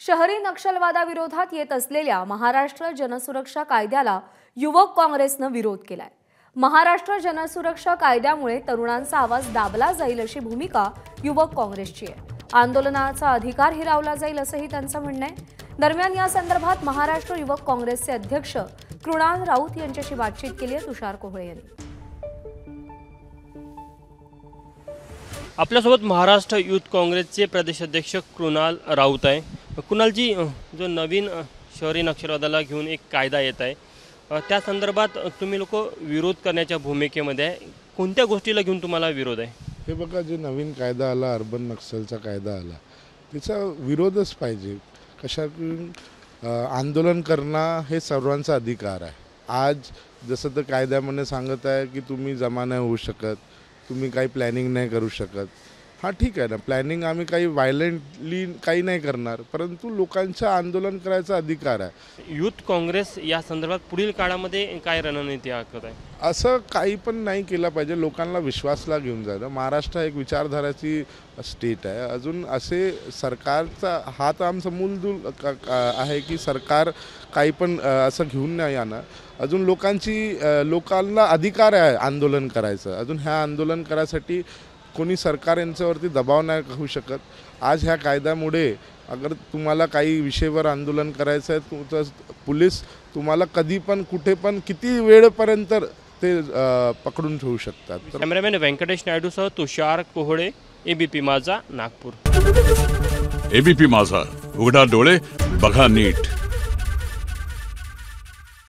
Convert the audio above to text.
शहरी नक्षलवादाविरोधात येत असलेल्या महाराष्ट्र जनसुरक्षा कायद्याला युवक काँग्रेसनं विरोध केलाय। महाराष्ट्र जनसुरक्षा कायद्यामुळे तरुणांचा आवाज दाबला जाईल अशी भूमिका युवक काँग्रेसची आहे। आंदोलनाचा अधिकार हिरावला जाईल असंही त्यांचं म्हणणं आहे। दरम्यान या संदर्भात महाराष्ट्र युवक काँग्रेसचे अध्यक्ष कृणाल राऊत यांच्याशी बातचीत केली आहे तुषार कोहळे यांनी। आपल्यासोबत महाराष्ट्र युथ काँग्रेसचे प्रदेशाध्यक्ष कृणाल राऊत आहे। कृणालजी, जो नवीन शहरी नक्षलवादाला घेऊन एक कायदा येत आहे, त्या संदर्भात तुम्ही लोक विरोध करण्याच्या भूमिकेमध्ये आहे। कोणत्या गोष्टीला घेऊन तुम्हाला विरोध आहे? हे बघा, जे नवीन कायदा आला, अर्बन नक्षलचा कायदा आला, त्याचा विरोधच पाहिजे। आंदोलन करणं हे सर्वांचा अधिकार आहे। आज जसं तर कायद्यामध्ये सांगत आहे की तुम्ही जमा नाही होऊ शकत, तुम्ही काही प्लॅनिंग नाही करू शकत। हां, ठीक आहे ना, प्लॅनिंग आम्ही काही व्हायलेंटली काही नाही करणार, परंतु लोकांचं आंदोलन करायचा अधिकार आहे। युथ काँग्रेस या संदर्भात पुढील काळामध्ये काय रणनीती आखत आहे? असं काही पण नाही केलं पाहिजे, लोकांना विश्वासला घेऊन जाणं। महाराष्ट्र एक विचारधाराची स्टेट आहे। अजून असे सरकारचा हात आमचा मूलदूल आहे की सरकार काही पण असं घेऊन नाही येणार। अजून लोकांना अधिकार आहे आंदोलन करायचं। अजून ह्या आंदोलन करायसाठी कोणी सरकार यांच्यावरती दबाव नाही होऊ शकत। आज ह्या कायद्यामुळे अगर तुम्हाला काही विषयावर आंदोलन करायचं आहे तर पोलीस तुम्हाला कधी पण कुठे पण किती वेळपर्यंत ते पकडून ठेवू शकतात। कॅमेरामॅन व्यंकटेश नायडूसह तुषार कोहळे, एबीपी माझा, नागपूर। एबीपी माझा, उघडा डोळे बघा नीट।